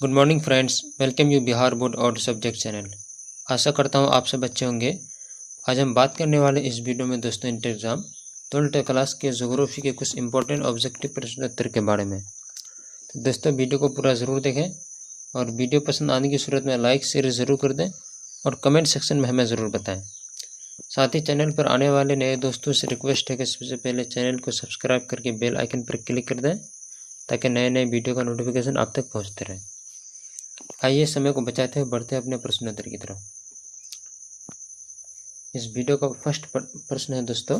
Good morning friends, welcome you Bihar board और subject channel. आशा करता हूँ आप सब अच्छे होंगे। आज हम बात करने वाले इस वीडियो में दोस्तों इंटर एग्ज़ाम 12th क्लास के ज्योग्राफी के कुछ इंपॉर्टेंट ऑब्जेक्टिव प्रश्न उत्तर के बारे में। तो दोस्तों वीडियो को पूरा ज़रूर देखें और वीडियो पसंद आने की सूरत में लाइक शेयर ज़रूर कर दें और कमेंट सेक्शन में हमें ज़रूर बताएँ। साथ ही चैनल पर आने वाले नए दोस्तों से रिक्वेस्ट है कि सबसे पहले चैनल को सब्सक्राइब करके बेल आइकन पर क्लिक कर दें ताकि नए नए वीडियो का नोटिफिकेशन आप तक पहुँचते रहे। आइए समय को बचाते हुए बढ़ते हैं अपने प्रश्नोत्तर की तरफ। इस वीडियो का फर्स्ट प्रश्न है दोस्तों,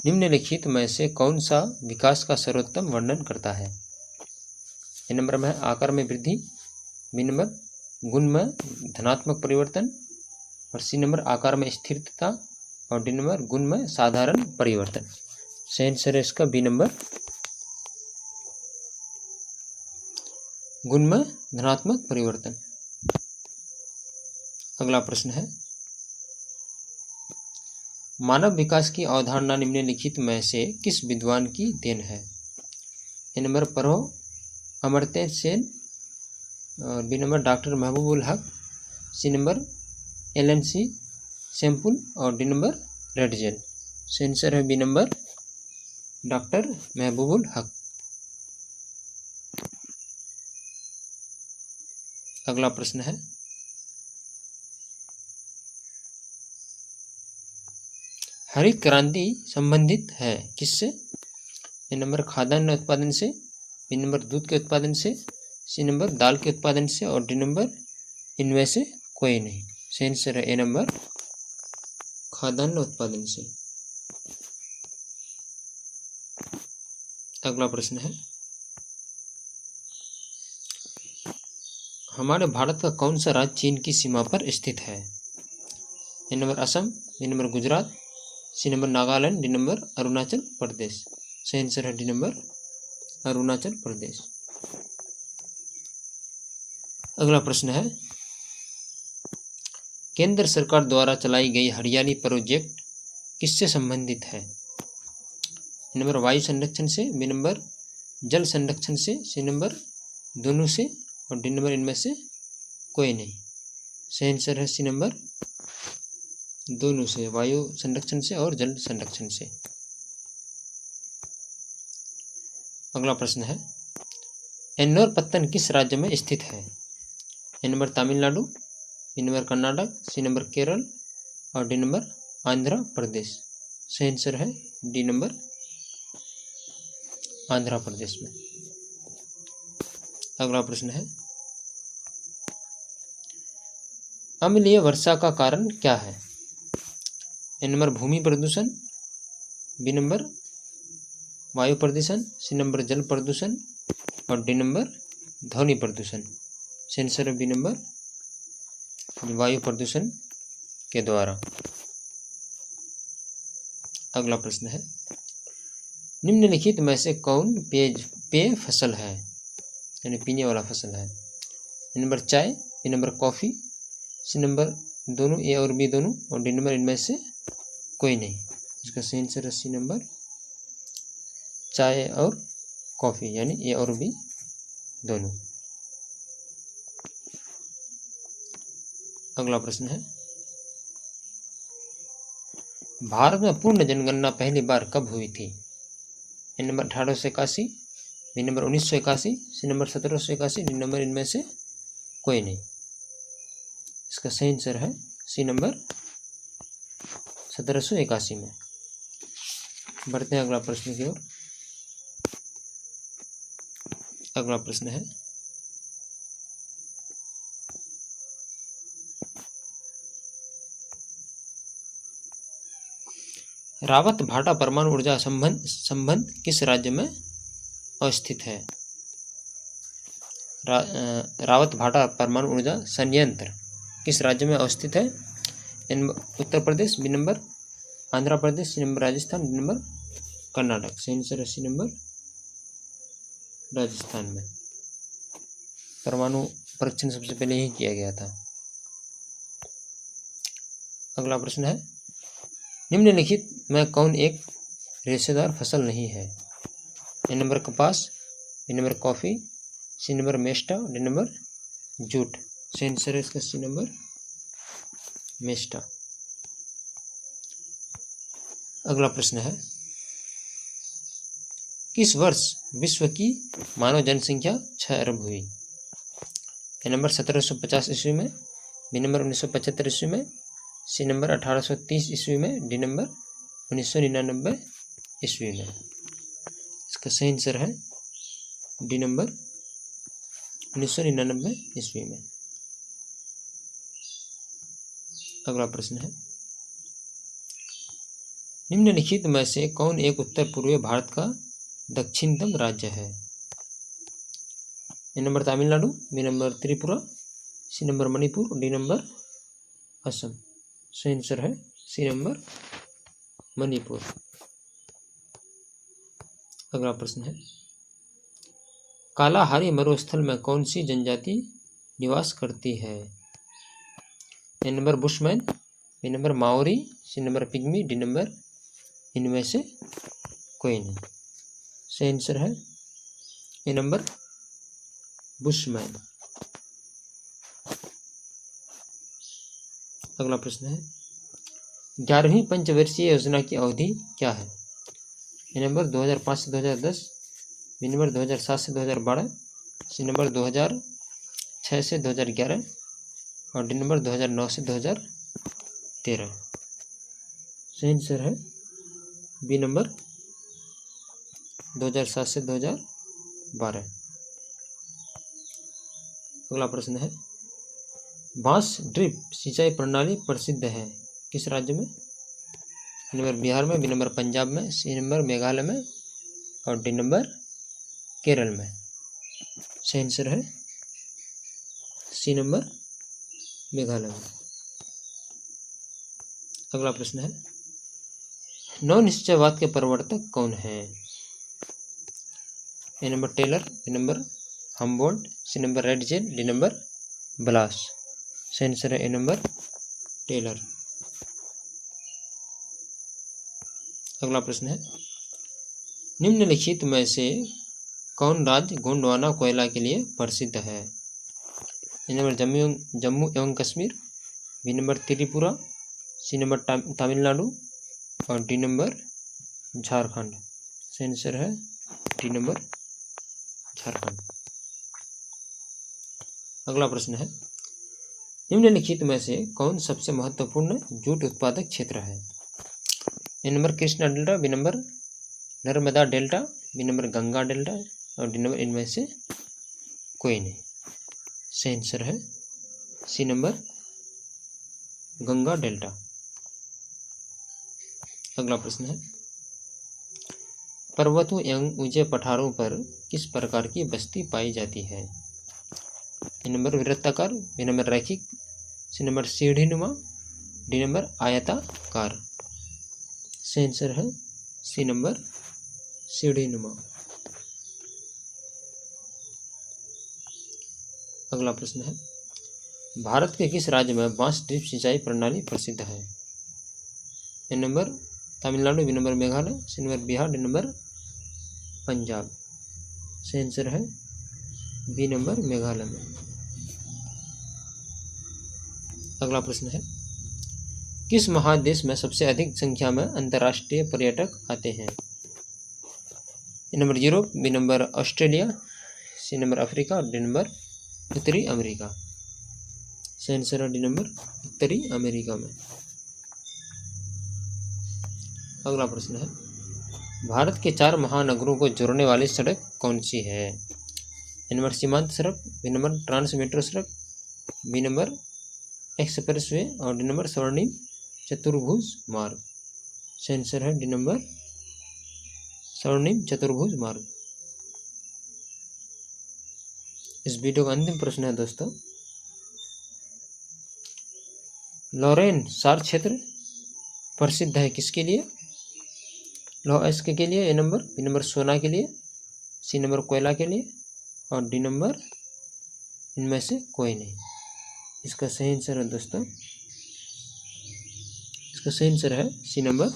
निम्नलिखित में से कौन सा विकास का सर्वोत्तम वर्णन करता है? ए नंबर में है आकार में वृद्धि, बी नंबर गुण में धनात्मक परिवर्तन और सी नंबर आकार में स्थिरता और डी नंबर गुण में साधारण परिवर्तन। सही आंसर है इसका बी नंबर, गुण में धनात्मक परिवर्तन। अगला प्रश्न है, मानव विकास की अवधारणा निम्नलिखित में से किस विद्वान की देन है? ए नंबर परो अमर्त्य सेन और बी नंबर डॉक्टर महबूबुल हक, सी नंबर LNC सैम्पुल और डी नंबर रेडजेल। सही आंसर है बी नंबर डॉक्टर महबूबुल हक। अगला प्रश्न है, हरित क्रांति संबंधित है किससे? ए नंबर खाद्यान्न उत्पादन से, बी नंबर दूध के उत्पादन से, सी नंबर दाल के उत्पादन से और डी नंबर इनमें से कोई नहीं। सही आंसर है ए नंबर खाद्यान्न उत्पादन से। अगला प्रश्न है, हमारे भारत का कौन सा राज्य चीन की सीमा पर स्थित है? ए number Assam, B number Gujarat, C number Nagaland, D number Arunachal Pradesh. सही आंसर है डी नंबर अरुणाचल प्रदेश। अगला प्रश्न है, केंद्र सरकार द्वारा चलाई गई हरियाली प्रोजेक्ट किससे संबंधित है? ए नंबर वायु संरक्षण से, बी नंबर जल संरक्षण से, सी नंबर दोनों से और डी नंबर इनमें से कोई नहीं। सही आंसर है सी नंबर दोनों से, वायु संरक्षण से और जल संरक्षण से। अगला प्रश्न है, एन्नोर पत्तन किस राज्य में स्थित है? ए number Tamil Nadu, B number Karnataka, C number Kerala और डी नंबर आंध्र प्रदेश। सही आंसर है डी नंबर आंध्र प्रदेश में। अगला प्रश्न है, अम्लीय वर्षा का कारण क्या है? ए नंबर भूमि प्रदूषण, बी नंबर वायु प्रदूषण, सी नंबर जल प्रदूषण और डी नंबर ध्वनि प्रदूषण। सही आंसर है बी नंबर वायु प्रदूषण के द्वारा। अगला प्रश्न है, निम्नलिखित में से कौन पेय फसल है, यानी पीने वाला फसल है? ए नंबर चाय, B number coffee, C number दोनों ए और बी दोनों और डी नंबर इनमें से कोई नहीं। इसका सही आंसर है सी नंबर चाय और कॉफ़ी, यानी ए और बी दोनों। अगला प्रश्न है, भारत में पूर्ण जनगणना पहली बार कब हुई थी? A number 1881, B number 1981, C number 1781, D number इनमें से कोई नहीं। इसका सही आंसर है सी नंबर 1781 में। बढ़ते हैं अगला प्रश्न की ओर। अगला प्रश्न है, रावत भाटा परमाणु ऊर्जा संबंध किस राज्य में अवस्थित है? रावत भाटा परमाणु ऊर्जा संयंत्र किस राज्य में अवस्थित है? Uttar Pradesh, B number Andhra Pradesh, C number Rajasthan, D number Karnataka. सही आंसर है सी नंबर राजस्थान में। परमाणु परीक्षण सबसे पहले ही किया गया था। अगला प्रश्न है, निम्नलिखित में कौन एक रेशेदार फसल नहीं है? ए नंबर कपास, B number coffee, C number मेस्टा, डी नंबर जूट। सही आंसर है इसका सी नंबर मेस्टा। अगला प्रश्न है, किस वर्ष विश्व की मानव जनसंख्या 6 अरब हुई? ए नंबर 1750 ईस्वी में, बी नंबर 1975 ईस्वी में, सी नंबर 1830 ईस्वी में, डी नंबर 1999 ईस्वी में। इसका सही आंसर है डी नंबर 1999 ईस्वी में। अगला प्रश्न है, निम्नलिखित में से कौन एक उत्तर पूर्वी भारत का दक्षिणतम राज्य है? ए number Tamil Nadu, B number Tripura, C number Manipur, D number Assam. सही आंसर है सी नंबर मणिपुर। अगला प्रश्न है, कालाहारी मरुस्थल में कौन सी जनजाति निवास करती है? ए number Bushman, B number Maori, C number Pygmy, D number इनमें से कोई नहीं। सही आंसर है ए नंबर बुशमैन। अगला प्रश्न है, 11वीं पंचवर्षीय योजना की अवधि क्या है? ए नंबर 2005 से 2010, बी नंबर 2007 से 2012, सी नंबर 2006 से 2011 और डी नंबर 2009 से 2013। सही आंसर है बी नंबर 2007 से 2012। अगला प्रश्न है, बांस ड्रिप सिंचाई प्रणाली प्रसिद्ध है किस राज्य में? ए नंबर बिहार में, बी नंबर पंजाब में, सी नंबर मेघालय में और डी नंबर केरल में। सही आंसर है सी नंबर मेघालय में। अगला प्रश्न है, नौ निश्चयवाद के प्रवर्तक कौन है? ए number Taylor, B number Humboldt, C number Ratzel, D number Blache. सही आंसर है ए नंबर टेलर। अगला प्रश्न है, निम्नलिखित में से कौन राज्य गोंडवाना कोयला के लिए प्रसिद्ध है? ए नंबर जम्मू एवं Kashmir, B number Tripura, C number Tamil Nadu और डी नंबर झारखंड। सही आंसर है डी नंबर झारखंड। अगला प्रश्न है, निम्नलिखित में से कौन सबसे महत्वपूर्ण जूट उत्पादक क्षेत्र है? ए number Krishna delta, B number Narmada delta, B number Ganga delta और डी नंबर इनमें से कोई नहीं। सही आंसर है सी नंबर गंगा डेल्टा। अगला प्रश्न है, पर्वतों एवं ऊंचे पठारों पर किस प्रकार की बस्ती पाई जाती है? ए नंबर वृत्ताकार, बी नंबर रैखिक, सी नंबर सीढ़ीनुमा, डी नंबर आयताकार। सही आंसर है सी नंबर सीढ़ीनुमा। अगला प्रश्न है, भारत के किस राज्य में बांस ड्रिप सिंचाई प्रणाली प्रसिद्ध है? ए number Tamil Nadu, B number Meghalaya, C number Bihar, D number Punjab. सही आंसर है बी नंबर मेघालय में। अगला प्रश्न है, किस महादेश में सबसे अधिक संख्या में अंतर्राष्ट्रीय पर्यटक आते हैं? A number Europe, B number Australia, C number Africa और डी नंबर उत्तरी अमेरिका। सही आंसर है डी नंबर उत्तरी अमेरिका में। अगला प्रश्न है, भारत के 4 महानगरों को जोड़ने वाली सड़क कौन सी है? ए नंबर सीमांत सड़क, बी नंबर ट्रांस मेट्रो सड़क, बी नंबर एक्सप्रेसवे और डी नंबर स्वर्णिम चतुर्भुज मार्ग। सही आंसर है डी नंबर स्वर्णिम चतुर्भुज मार्ग। इस वीडियो का अंतिम प्रश्न है दोस्तों, लॉरेन सार क्षेत्र प्रसिद्ध है किसके लिए? लौह अयस्क के लिए, ए नंबर, बी नंबर सोना के लिए, सी नंबर कोयला के लिए और डी नंबर इनमें से कोई नहीं। इसका सही आंसर है दोस्तों, इसका सही आंसर है सी नंबर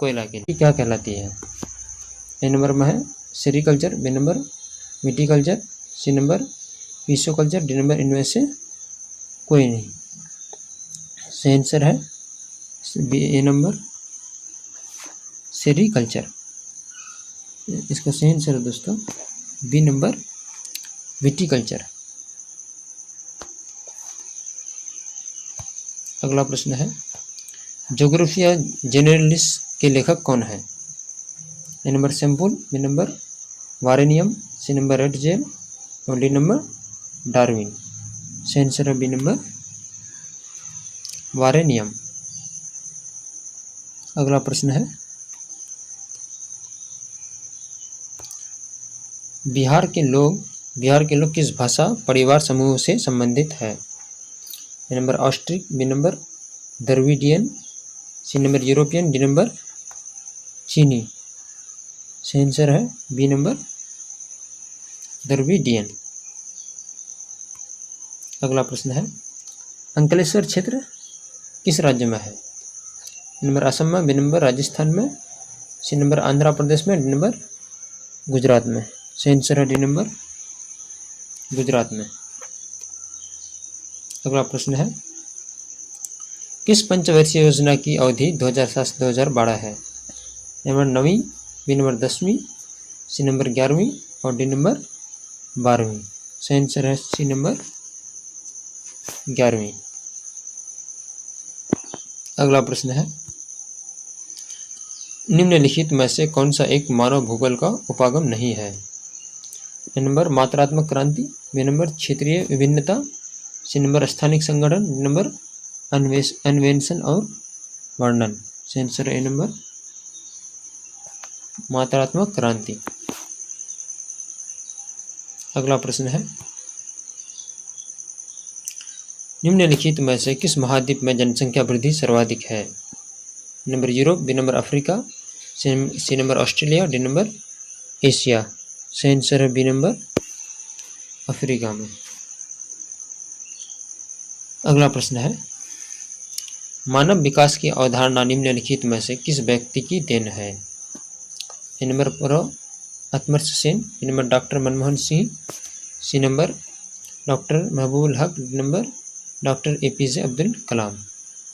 कोयला के लिए। क्या कहलाती है? ए नंबर में है sericulture, B number viticulture, C number pisciculture, D number इनमें से कोई नहीं। सही आंसर है ए नंबर सेरीकल्चर। इसका सही आंसर है दोस्तों बी नंबर विटीकल्चर। अगला प्रश्न है ज्योग्राफिया जेनरलिस के लेखक कौन है? ए नंबर सैम्पुल, बी नंबर वारेनियम, सी नंबर रेडजेल और डी नंबर डार्विन। सही आंसर है बी नंबर वारेनियम। अगला प्रश्न है बिहार के लोग किस भाषा परिवार समूह से संबंधित है? ए number Austric, B number Dravidian, C number European, D number चीनी। सही आंसर है बी नंबर द्रविडियन। अगला प्रश्न है अंकलेश्वर क्षेत्र किस राज्य में है? ए नंबर असम में, बी नंबर राजस्थान में, सी नंबर आंध्र प्रदेश में, डी नंबर गुजरात में। सही आंसर है डी नंबर गुजरात में। अगला प्रश्न है किस पंचवर्षीय योजना की अवधि 2007 से 2012 है? नंबर 9वीं, बी नंबर 10वीं, सी नंबर 11वीं और डी नंबर 12वीं। सही आंसर है सी नंबर 11वीं। अगला प्रश्न है निम्नलिखित में से कौन सा एक मानव भूगोल का उपागम नहीं है? ए नंबर मात्रात्मक क्रांति, बी नंबर क्षेत्रीय विभिन्नता, सी नंबर स्थानिक संगठन, डी नंबर अन्वेषण और वर्णन। सही आंसर ए नंबर मात्रात्मक क्रांति। अगला प्रश्न है निम्नलिखित में से किस महाद्वीप में जनसंख्या वृद्धि सर्वाधिक है? Number Europe, B number Africa, C number Australia, D number Asia. सही आंसर है बी नंबर अफ्रीका में। अगला प्रश्न है मानव विकास की अवधारणा निम्नलिखित में से किस व्यक्ति की देन है? ए number prof Amartya Sen, B number doctor Manmohan Singh, C number doctor Mahbubul Haq, D number doctor APJ Abdul Kalam.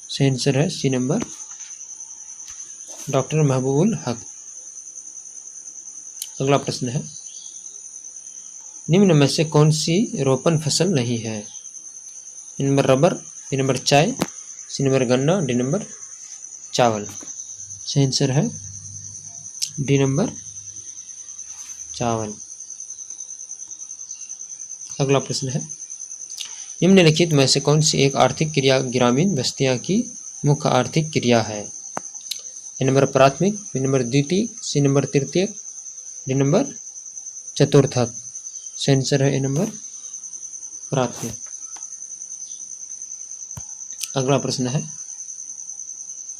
सही आंसर है सी नंबर डॉक्टर महबूबुल हक। अगला प्रश्न है निम्न में से कौन सी रोपण फसल नहीं है? ए नंबर रबर, बी नंबर चाय, सी नंबर गन्ना, डी नंबर चावल। सही आंसर है डी नंबर चावल। अगला प्रश्न है निम्नलिखित में से कौन सी एक आर्थिक क्रिया ग्रामीण बस्तियां की मुख्य आर्थिक क्रिया है? ए नंबर प्राथमिक, बी नंबर द्वितीयक, सी नंबर तृतीयक, डी नंबर चतुर्थक। सही आंसर है ए नंबर प्राथमिक। अगला प्रश्न है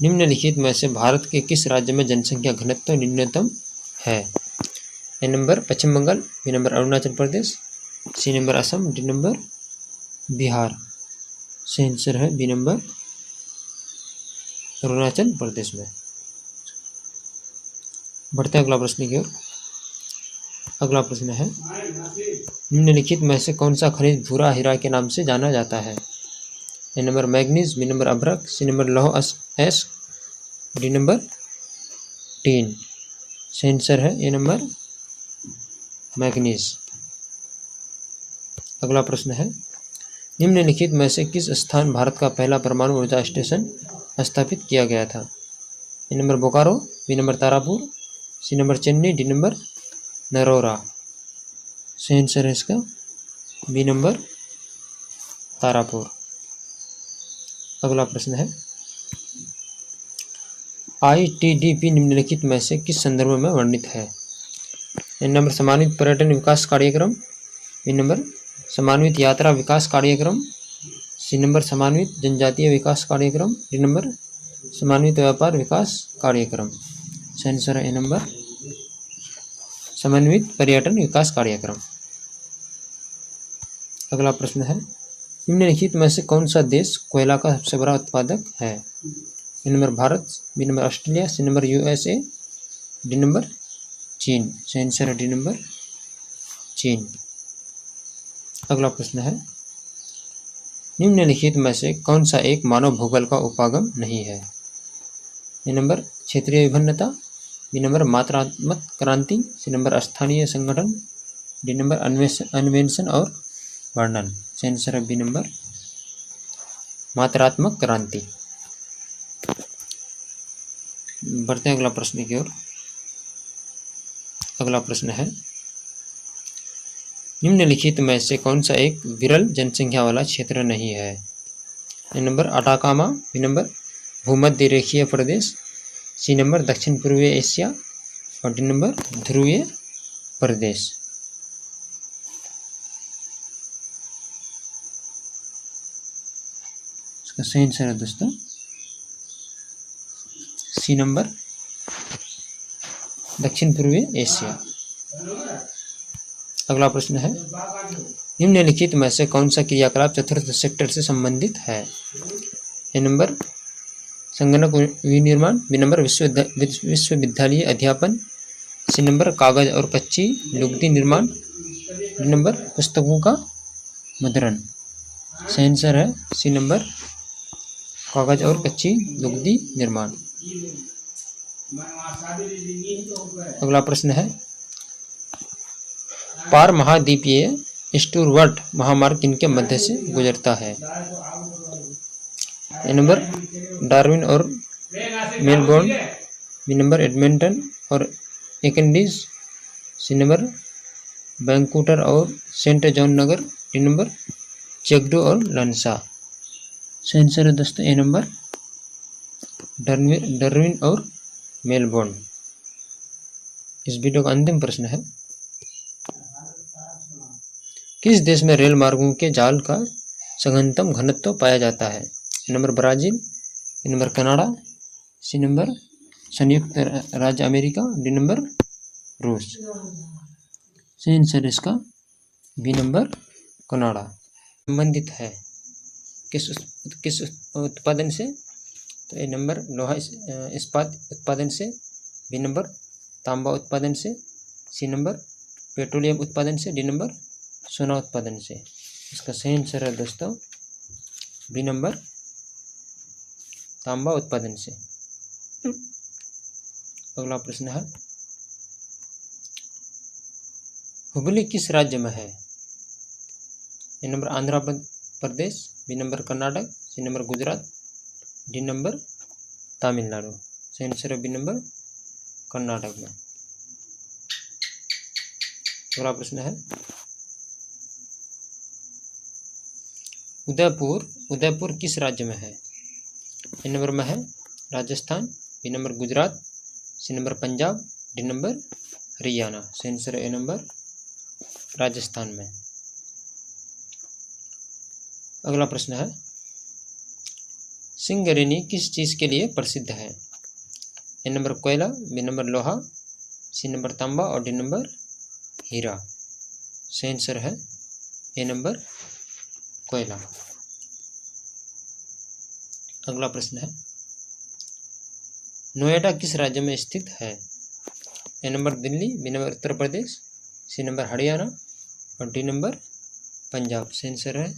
निम्नलिखित में से भारत के किस राज्य में जनसंख्या घनत्व न्यूनतम है? ए number Paschim Bengal, B number Arunachal Pradesh, C number Assam, D number Bihar. सही आंसर है बी नंबर अरुणाचल प्रदेश में। बढ़ते अगला प्रश्न की ओर। अगला प्रश्न है निम्नलिखित में से कौन सा खनिज भूरा हीरा के नाम से जाना जाता है? ए नंबर मैग्नीज, बी नंबर अभ्रक, सी नंबर लौह एस, डी नंबर टीन। सही आंसर है ए नंबर मैग्नीज। अगला प्रश्न है निम्नलिखित में से किस स्थान भारत का पहला परमाणु ऊर्जा स्टेशन स्थापित किया गया था? A number Bokaro, B number Tarapur, C number Chennai, D number Narora. सही आंसर है इसका बी नंबर तारापुर। अगला प्रश्न है ITDP निम्नलिखित में से किस संदर्भ में वर्णित है? ए नंबर समन्वित पर्यटन विकास कार्यक्रम, बी नंबर समन्वित यात्रा विकास कार्यक्रम, सी नंबर समन्वित जनजातीय विकास कार्यक्रम, डी नंबर समन्वित व्यापार विकास कार्यक्रम। सही आंसर है ए नंबर समन्वित पर्यटन विकास कार्यक्रम। अगला प्रश्न है निम्नलिखित में से कौन सा देश कोयला का सबसे बड़ा उत्पादक है? ए number Bharat, B number Australia, C number USA, D number चीन। सही आंसर है डी नंबर चीन। अगला प्रश्न है, निम्नलिखित में से कौन सा एक मानव भूगोल का उपागम नहीं है? ए नंबर क्षेत्रीय विभिन्नता, बी नंबर मात्रात्मक क्रांति, सी नंबर स्थानीय संगठन, डी नंबर अन्वेषण और वर्णन। सही आंसर है बी नंबर मात्रात्मक क्रांति। बढ़ते हैं अगला प्रश्न की ओर। अगला प्रश्न है, निम्नलिखित में से कौन सा एक विरल जनसंख्या वाला क्षेत्र नहीं है? ए नंबर अटाकामा, बी नंबर भूमध्य रेखीय प्रदेश, सी नंबर दक्षिण पूर्वी एशिया और डी नंबर ध्रुवीय प्रदेश। इसका सही आंसर है दोस्तों सी नंबर दक्षिण पूर्वी एशिया। अगला प्रश्न है, निम्नलिखित में से कौन सा क्रियाकलाप चतुर्थ सेक्टर से संबंधित है? ए नंबर संगणक विनिर्माण, बी नंबर विश्वविद्यालय अध्यापन, सी नंबर कागज और कच्ची लुगदी निर्माण, डी नंबर पुस्तकों का मुद्रण। सही आंसर है सी नंबर कागज और कच्ची लुगदी निर्माण। अगला प्रश्न है, पार महाद्वीपीय स्टुअर्ट महामार्ग किनके मध्य से गुजरता है? ए नंबर डार्विन और मेलबोर्न, बी नंबर एडमंटन और एकेंडिस, सी नंबर वैंकूवर और सेंट जॉन नगर, डी नंबर चेगडू और लंसा। सही आंसर है दोस्तों ए नंबर डार्विन और मेलबोर्न। इस वीडियो का अंतिम प्रश्न है, किस देश में रेल मार्गों के जाल का सघनतम घनत्व पाया जाता है? ए number Brazil, B number Canada, C number संयुक्त राज्य अमेरिका, डी नंबर रूस। सही आंसर इसका बी नंबर कनाडा। संबंधित है किस उत्पादन से? तो ए नंबर लोहा इस्पात उत्पादन से, बी नंबर तांबा उत्पादन से, सी नंबर पेट्रोलियम उत्पादन से, डी नंबर सोना उत्पादन से। इसका सही आंसर है दोस्तों बी नंबर तांबा उत्पादन से। अगला प्रश्न है, हुबली किस राज्य में है? ए number Andhra Pradesh, B number Karnataka, C number Gujarat, D number Tamil Nadu. सही आंसर है बी नंबर कर्नाटक में। अगला प्रश्न है, उदयपुर किस राज्य में है? ए नंबर में है Rajasthan, B number Gujarat, C number Punjab, D number Haryana. सही आंसर है ए नंबर राजस्थान में। अगला प्रश्न है, सिंगरेनी किस चीज के लिए प्रसिद्ध है? ए नंबर कोयला, बी नंबर लोहा, सी नंबर तांबा और डी नंबर हीरा। सही आंसर है ए नंबर कोयला। अगला प्रश्न है, नोएडा किस राज्य में स्थित है? ए number Delhi, B number Uttar Pradesh, C number Haryana और डी नंबर पंजाब। सही आंसर है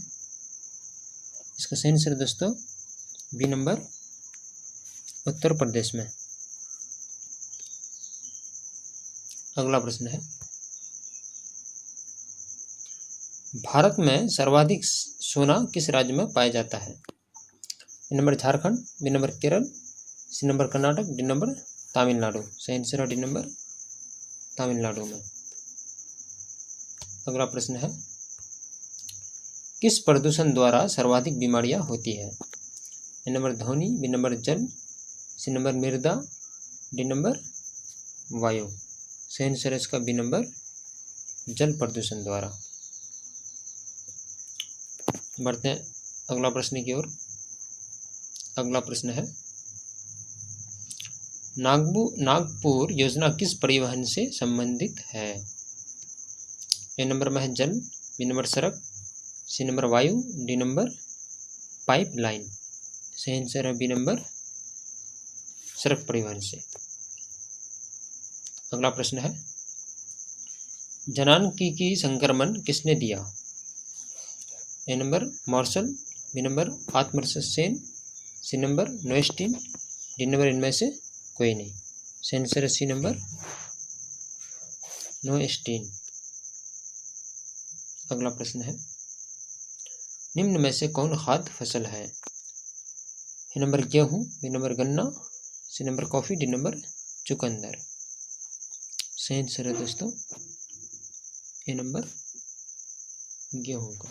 इसका सही आंसर दोस्तों बी नंबर उत्तर प्रदेश में। अगला प्रश्न है, भारत में सर्वाधिक सोना किस राज्य में पाया जाता है? ए number Jharkhand, B number Kerala, C number Karnataka, D number Tamil Nadu. सही आंसर है डी नंबर तमिलनाडु में। अगला प्रश्न है, किस प्रदूषण द्वारा सर्वाधिक बीमारियां होती है? ए नंबर ध्वनि, बी नंबर जल, सी नंबर मृदा, डी नंबर वायु। सही आंसर है इसका बी नंबर जल प्रदूषण द्वारा। बढ़ते हैं अगला प्रश्न की ओर। अगला प्रश्न है, नागपुर योजना किस परिवहन से संबंधित है? ए नंबर में है जल, बी नंबर सड़क, सी नंबर वायु, डी नंबर पाइपलाइन। सही आंसर है बी नंबर सड़क परिवहन से। अगला प्रश्न है, जनानकी की संक्रमण किसने दिया? A number Marshall, B number Amartya Sen, C number Notestein, D number इनमें से कोई नहीं। सही आंसर है सी नंबर नोएस्टीन। अगला प्रश्न है, निम्न में से कौन खाद्य फसल है? ए नंबर गेहूं, बी नंबर गन्ना, C number coffee, D number चुकंदर। सही आंसर है दोस्तों ए नंबर गेहूं का।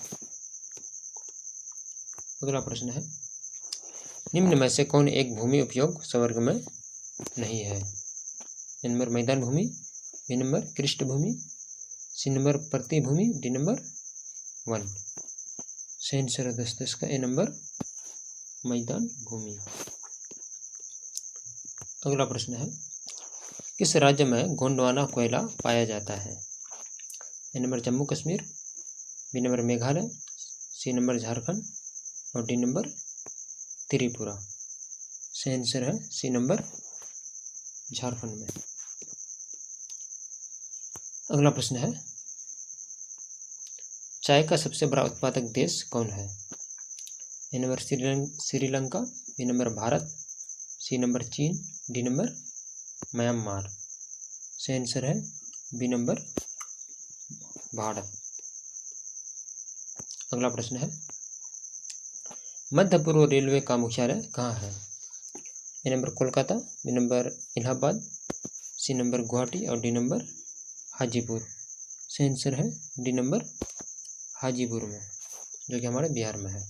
अगला प्रश्न है, निम्न में से कौन एक भूमि उपयोग संवर्ग में नहीं है? ए नंबर मैदान भूमि, बी नंबर कृष्ट भूमि, सी नंबर प्रतिभूमि, डी नंबर वन। सही आंसर है दोस्तों इसका ए नंबर मैदान भूमि। अगला प्रश्न है, किस राज्य में गोंडवाना कोयला पाया जाता है? ए number Jammu Kashmir, B number Meghalaya, C number Jharkhand और डी नंबर त्रिपुरा। सही आंसर है सी नंबर झारखंड में। अगला प्रश्न है, चाय का सबसे बड़ा उत्पादक देश कौन है? ए number Sri Lanka, B number Bharat, C number चीन, डी नंबर म्यांमार। सही आंसर है बी नंबर भारत। अगला प्रश्न है, मध्य पूर्व रेलवे का मुख्यालय कहाँ है? ए number Kolkata, B number Allahabad, C number Guwahati और डी नंबर हाजीपुर। सही आंसर है डी नंबर हाजीपुर में, जो कि हमारे बिहार में है।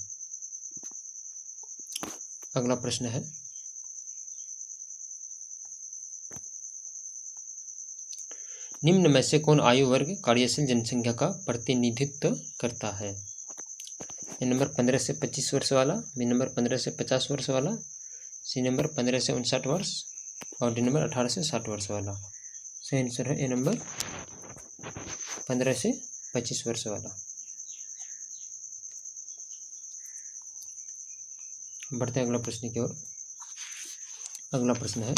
अगला प्रश्न है, निम्न में से कौन आयु वर्ग कार्यशील जनसंख्या का प्रतिनिधित्व करता है? ए नंबर 15 से 25 वर्ष वाला, बी नंबर 15 से 50 वर्ष वाला, सी नंबर 15 से 59 वर्ष और डी नंबर 18 से 60 वर्ष वाला। सही आंसर है ए नंबर 15 से 25 वर्ष वाला। बढ़ते हैं अगला प्रश्न की ओर। अगला प्रश्न है,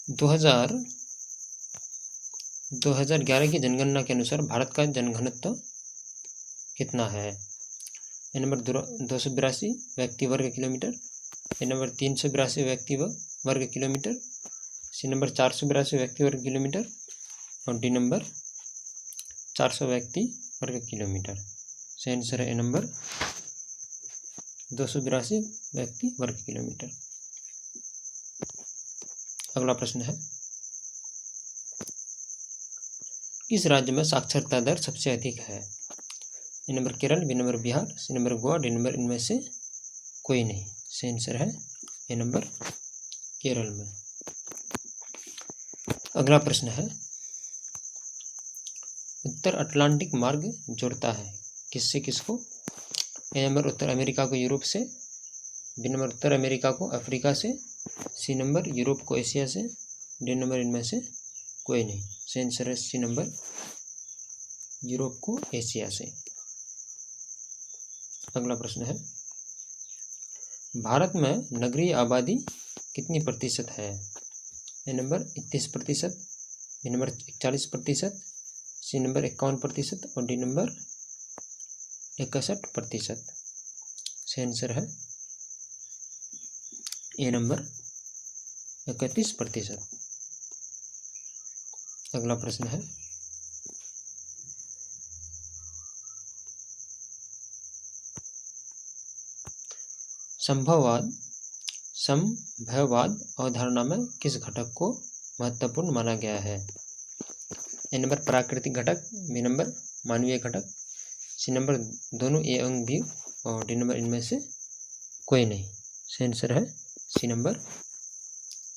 2011 की जनगणना के अनुसार भारत का जनघनत्व कितना है? ए नंबर 282 व्यक्ति वर्ग किलोमीटर, ए नंबर 382 व्यक्ति वर्ग किलोमीटर, सी नंबर 482 व्यक्ति वर्ग किलोमीटर और डी नंबर 400 व्यक्ति वर्ग किलोमीटर। सही आंसर है ए नंबर 282 व्यक्ति वर्ग किलोमीटर। अगला प्रश्न है, किस राज्य में साक्षरता दर सबसे अधिक है? ए number Kerala, B number Bihar, C number Goa, D number इनमें से कोई नहीं। सही आंसर है ए नंबर केरल में। अगला प्रश्न है, उत्तर अटलांटिक मार्ग जोड़ता है किससे किसको? ए नंबर उत्तर अमेरिका को यूरोप से, बी नंबर उत्तर अमेरिका को अफ्रीका से, सी नंबर यूरोप को एशिया से, डी नंबर इनमें से कोई नहीं। सही आंसर है सी नंबर यूरोप को एशिया से। अगला प्रश्न है, भारत में नगरीय आबादी कितनी प्रतिशत है? ए number 31%, B number 41%, C number 51% और डी नंबर 61%। सही आंसर है ए नंबर 31%। अगला प्रश्न है, संभववाद अवधारणा में किस घटक को महत्वपूर्ण माना गया है? ए नंबर प्राकृतिक घटक, बी नंबर मानवीय घटक, सी नंबर दोनों ए एवं बी और डी नंबर इनमें से कोई नहीं। सही आंसर है सी नंबर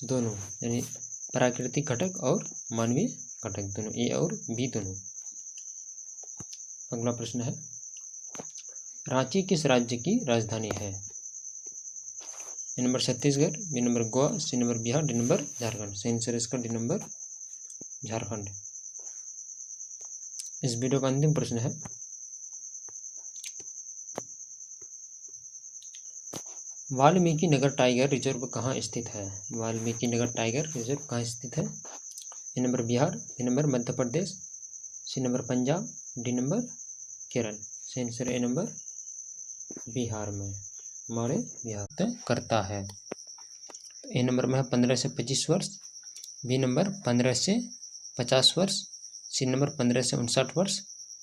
दोनों, यानी प्राकृतिक घटक और मानवीय घटक दोनों, ए और बी दोनों। अगला प्रश्न है, रांची किस राज्य की राजधानी है? ए number Chhattisgarh, B number Goa, C number Bihar, D number Jharkhand. सही आंसर इसका डी नंबर झारखंड। इस वीडियो का अंतिम प्रश्न है, वाल्मीकि नगर टाइगर रिजर्व कहाँ स्थित है? वाल्मीकि नगर टाइगर रिजर्व कहाँ स्थित है? ए number Bihar, B number Madhya Pradesh, C number Punjab, D number Kerala. सही आंसर ए नंबर बिहार में, हमारे बिहार करता है। ए नंबर में है 15 से 25 वर्ष, बी नंबर 15 से 50 वर्ष, सी नंबर 15 से 59 वर्ष,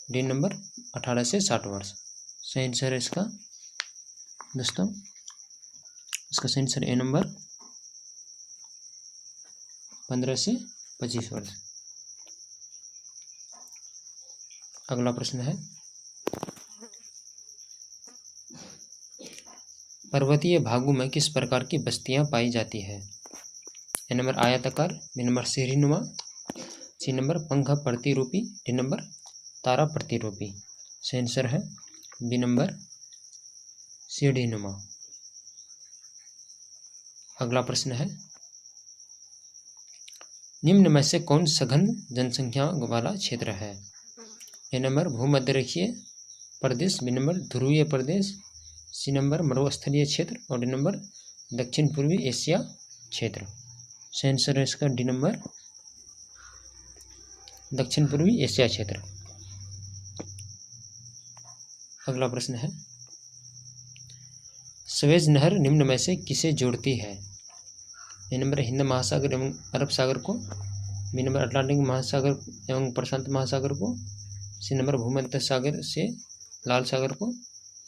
डी नंबर 18 से 60 वर्ष। सही आंसर है इसका दोस्तों, इसका सही आंसर ए नंबर 15 से 25 वर्ष। अगला प्रश्न है, पर्वतीय भागों में किस प्रकार की बस्तियां पाई जाती है? ए नंबर आयताकार, बी नंबर सीढ़ीनुमा, सी नंबर पंख प्रतिरूपी, डी नंबर तारा प्रतिरूपी। सही आंसर है बी नंबर सीढ़ीनुमा। अगला प्रश्न है, निम्न में से कौन सघन जनसंख्या वाला क्षेत्र है? ए नंबर भूमध्यरेखीय प्रदेश, बी नंबर ध्रुवीय प्रदेश, सी नंबर मरुस्थलीय क्षेत्र और डी नंबर दक्षिण पूर्वी एशिया क्षेत्र। सही आंसर है इसका डी नंबर दक्षिण पूर्वी एशिया क्षेत्र। अगला प्रश्न है, स्वेज नहर निम्न में से किसे जोड़ती है? ए नंबर हिंद महासागर एवं अरब सागर को, बी नंबर अटलांटिक महासागर एवं प्रशांत महासागर को, सी नंबर भूमध्य सागर से लाल सागर को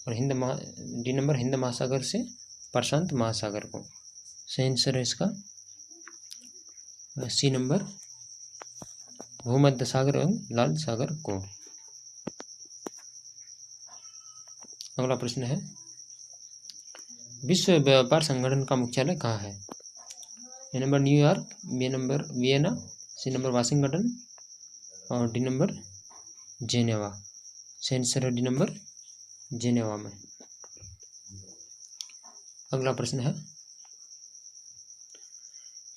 और डी नंबर हिंद महासागर से प्रशांत महासागर को। सही आंसर है इसका सी नंबर भूमध्य सागर एवं लाल सागर को। अगला प्रश्न है, विश्व व्यापार संगठन का मुख्यालय कहाँ है? ए number New York, B number Vienna, C number Washington और डी नंबर जेनेवा। सही आंसर है डी नंबर जेनेवा में। अगला प्रश्न है,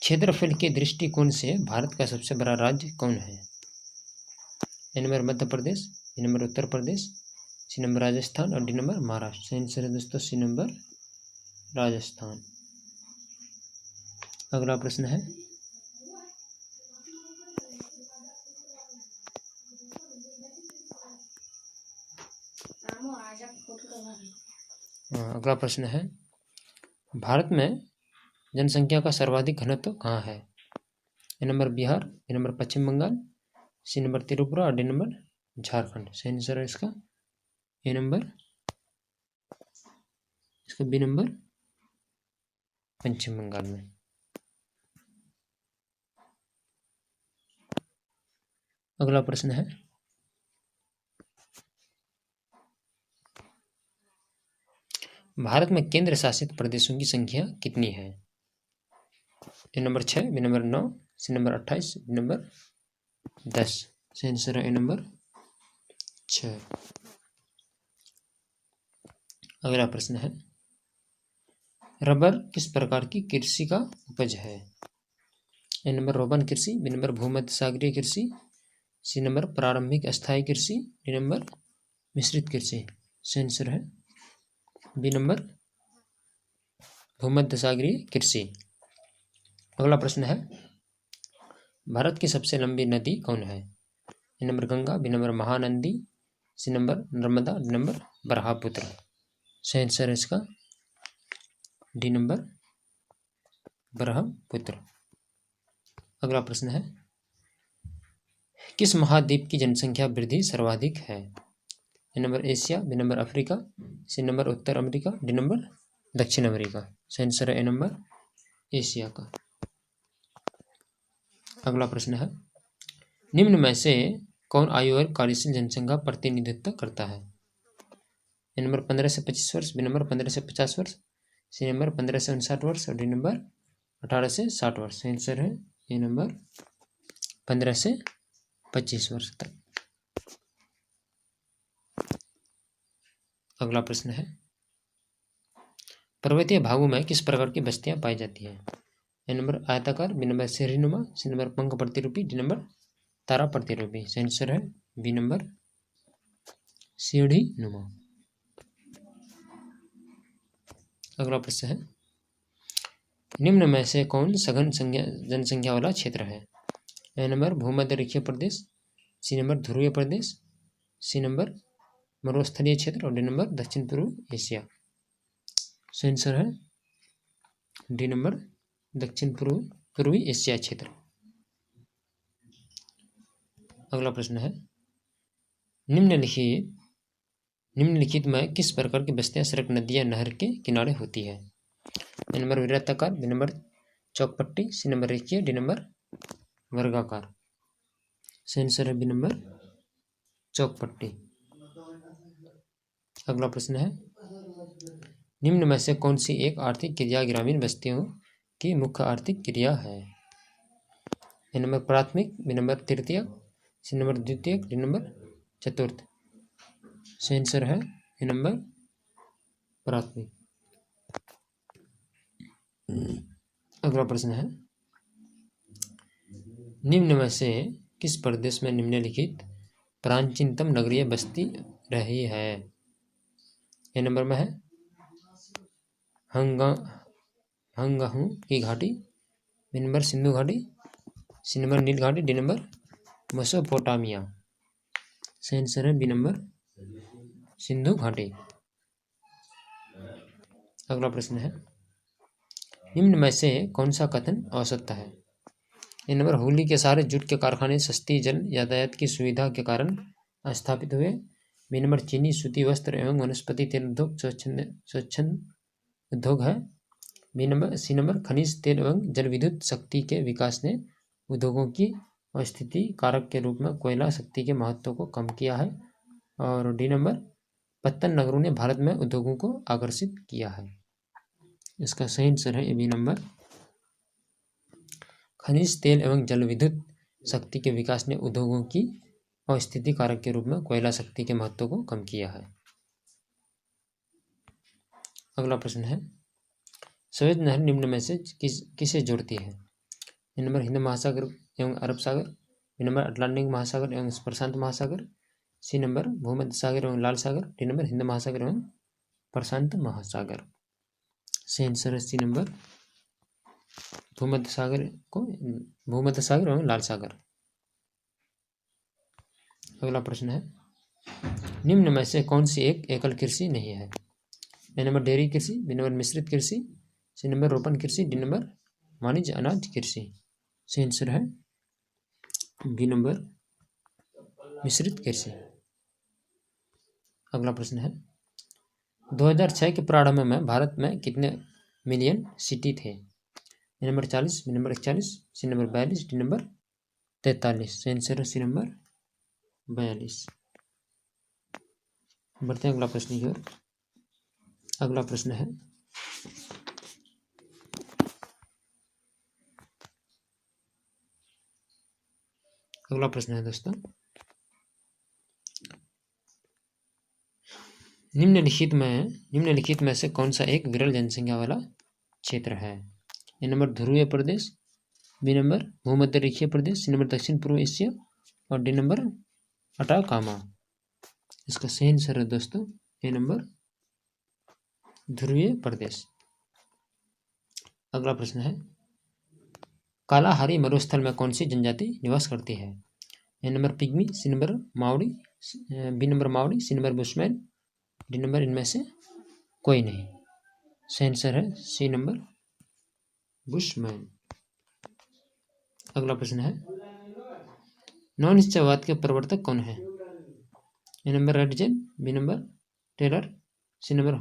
क्षेत्रफल के दृष्टिकोण से भारत का सबसे बड़ा राज्य कौन है? ए नंबर मध्य प्रदेश, B number Uttar Pradesh, C number Rajasthan और डी नंबर महाराष्ट्र। सही आंसर है दोस्तों सी नंबर राजस्थान। अगला प्रश्न है, अगला प्रश्न है, भारत में जनसंख्या का सर्वाधिक घनत्व कहाँ है? ए number Bihar, B number Paschim Bengal, सी नंबर त्रिपुरा और डी नंबर झारखंड। सही आंसर है इसका ए नंबर, इसका बी नंबर पश्चिम बंगाल में। अगला प्रश्न है, भारत में केंद्र शासित प्रदेशों की संख्या कितनी है? ए number 6, B number 9, C number 28, D number 10। सही आंसर है ए नंबर 6। अगला प्रश्न है, रबर किस प्रकार की कृषि का उपज है? ए नंबर रोपण कृषि, बी नंबर भूमध्य सागरीय कृषि, सी नंबर प्रारंभिक अस्थायी कृषि, डी नंबर मिश्रित कृषि। सही आंसर है बी नंबर भूमध्य सागरीय कृषि। अगला प्रश्न है, भारत की सबसे लंबी नदी कौन है? ए number Ganga, B number Mahanadi, C number Narmada, D number Brahmaputra. सही आंसर है इसका डी नंबर ब्रह्मपुत्र। अगला प्रश्न है, किस महाद्वीप की जनसंख्या वृद्धि सर्वाधिक है? ए number Asia, B number Africa, C number उत्तर अमेरिका, डी नंबर दक्षिण अमेरिका। सही आंसर है ए नंबर एशिया का। अगला प्रश्न है, निम्न में से कौन आयु और कार्यशील जनसंख्या प्रतिनिधित्व करता है? ए नंबर 15 से 25 वर्ष, बी नंबर 15 से 50 वर्ष, सी नंबर 15 से 59 वर्ष और डी नंबर 18 से 60 वर्ष। सही आंसर है ए नंबर 15 से 25 वर्ष तक। अगला प्रश्न है, पर्वतीय भागों में किस प्रकार की बस्तियां पाई जाती हैं? ए नंबर आयताकार, बी नंबर सीढ़ीनुमा, सी नंबर पंख प्रतिरूपी, डी नंबर तारा प्रतिरूपी। सही आंसर है बी नंबर सीढ़ीनुमा। अगला प्रश्न है, निम्न में से कौन सघन जनसंख्या वाला क्षेत्र है? ए नंबर भूमध्य रेखीय प्रदेश, सी नंबर ध्रुवीय प्रदेश, सी नंबर मरुस्थलीय क्षेत्र और डी नंबर दक्षिण पूर्व एशिया। सही आंसर है डी नंबर दक्षिण पूर्वी एशिया क्षेत्र। अगला प्रश्न है निम्नलिखित में किस प्रकार की बस्तियां सड़क, नदी या नहर के किनारे होती है? ए नंबर वृत्ताकार, बी नंबर चौकपट्टी, सी नंबर रेखीय, डी नंबर वर्गाकार। सही आंसर है बी नंबर चौकपट्टी। अगला प्रश्न है निम्न में से कौन सी एक आर्थिक क्रिया ग्रामीण बस्तियों की मुख्य आर्थिक क्रिया है? ए नंबर प्राथमिक, बी नंबर तृतीयक, सी नंबर द्वितीयक, डी नंबर चतुर्थ। सही आंसर है ए नंबर प्राथमिक। अगला प्रश्न है निम्न में से किस प्रदेश में निम्नलिखित प्राचीनतम नगरीय बस्ती रही है? ए नंबर में है हंगाहू की घाटी, बी नंबर सिंधु घाटी, सी नंबर नील घाटी, डी नंबर मेसोपोटामिया। सही आंसर है बी नंबर सिंधु घाटी। अगला प्रश्न है निम्न में से कौन सा कथन औसत है? ए नंबर होली के सारे जूट के कारखाने सस्ती जल यातायात की सुविधा के कारण स्थापित हुए, बी नंबर चीनी सूती वस्त्र एवं वनस्पति तेल उद्योग स्वच्छंद उद्योग है, सी नंबर खनिज तेल एवं जल विद्युत शक्ति के विकास ने उद्योगों की स्थिति कारक के रूप में कोयला शक्ति के महत्व को कम किया है, और डी नंबर पत्तन नगरों ने भारत में उद्योगों को आकर्षित किया है। इसका सही आंसर है बी नंबर खनिज तेल एवं जल विद्युत शक्ति के विकास ने उद्योगों की अस्थिति कारक के रूप में कोयला शक्ति के महत्व को कम किया है। अगला प्रश्न है सवेद नहर निम्न में से किसे जोड़ती है? ए नंबर हिंद महासागर एवं अरब सागर, बी नंबर अटलांटिक महासागर एवं प्रशांत महासागर, सी नंबर भूमध्य सागर एवं लाल सागर, डी नंबर हिंद महासागर एवं प्रशांत महासागर। सही आंसर है सी नंबर भूमध्य सागर एवं लाल सागर। अगला प्रश्न है निम्न में से कौन सी एक एकल कृषि नहीं है? ए नंबर डेयरी कृषि, बी नंबर मिश्रित कृषि, सी नंबर रोपण कृषि, डी नंबर वाणिज्य अनाज कृषि। सही आंसर है बी नंबर मिश्रित कृषि। अगला प्रश्न है 2006 के प्रारंभ में भारत में कितने मिलियन सिटी थे? A number 40, B number 41, C number 42, D number 43। सही आंसर है सी नंबर 42। बढ़ते हैं अगला प्रश्न की ओर। अगला प्रश्न है दोस्तों निम्नलिखित में से कौन सा एक विरल जनसंख्या वाला क्षेत्र है? ए नंबर ध्रुवीय प्रदेश, बी नंबर भूमध्य रेखीय प्रदेश, सी नंबर दक्षिण पूर्व एशिया और डी नंबर अटाकामा। इसका सही आंसर है दोस्तों ए नंबर ध्रुवीय प्रदेश। अगला प्रश्न है कालाहारी मरुस्थल में कौन सी जनजाति निवास करती है? ए नंबर पिग्मी, सी नंबर मावड़ी, बी नंबर मावड़ी, C number Bushman, D number इनमें से कोई नहीं। सही आंसर है सी नंबर बुशमैन। अगला प्रश्न है नवनिश्चयवाद के प्रवर्तक कौन है? ए नंबर रेडजेन, B number Taylor, C number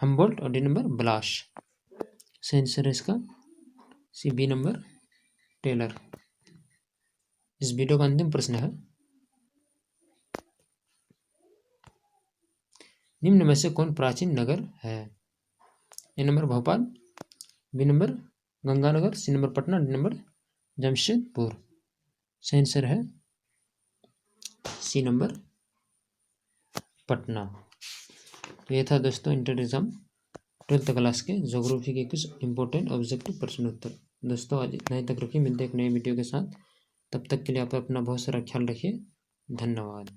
Humboldt और डी नंबर ब्लाश। सही आंसर है इसका सी बी नंबर टेलर। इस वीडियो का अंतिम प्रश्न है निम्न में से कौन प्राचीन नगर है? ए number Bhopal, B number Ganganagar, C number Patna, D number Jamshedpur. सही आंसर है सी नंबर पटना। तो ये था दोस्तों इंटर एग्जाम 12th क्लास के ज्योग्राफी के कुछ इंपॉर्टेंट ऑब्जेक्टिव प्रश्न उत्तर। दोस्तों आज इतना ही तक रखिए, मिलते हैं एक नए वीडियो के साथ। तब तक के लिए आप अपना बहुत सारा ख्याल रखिए। धन्यवाद।